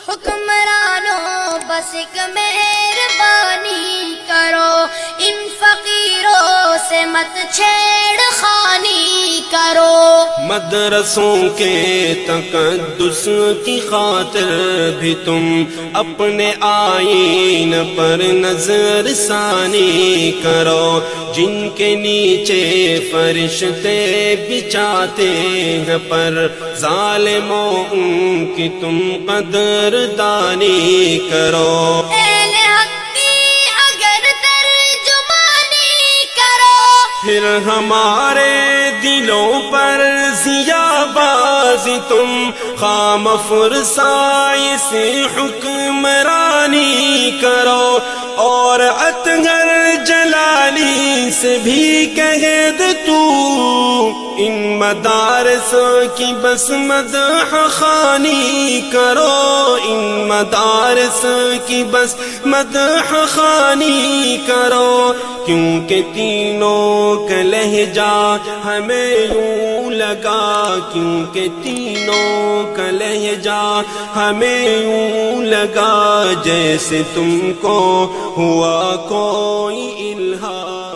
حکمرانوں بس ایک مہربانی کرو، ان فقیروں سے مت چھیڑ خانی کرو۔ مدرسوں کے تقدس کی خاطر بھی تم اپنے آئین پر نظر ثانی کرو، جن کے نیچے فرشتے بچاتے ہیں پر ظالموں ان کی تم قدر دانی کرو۔ اہل حق کی اگر ترجمانی کرو، پھر ہمارے دلوں پر ضیا بازی تم خام فرسائی سے حکمرانی کرو، اور اطہر جلالی سے بھی کہہ دے تو ان مدارس کی بس مدح خوانی کرو، ان مدارس کی بس مدح خوانی کرو، کیونکہ تینوں کا لہجہ ہمیں یوں لگا، کیونکہ تینوں کا لہجہ ہمیں یوں لگا جیسے تم کو ہوا کوئی الہام۔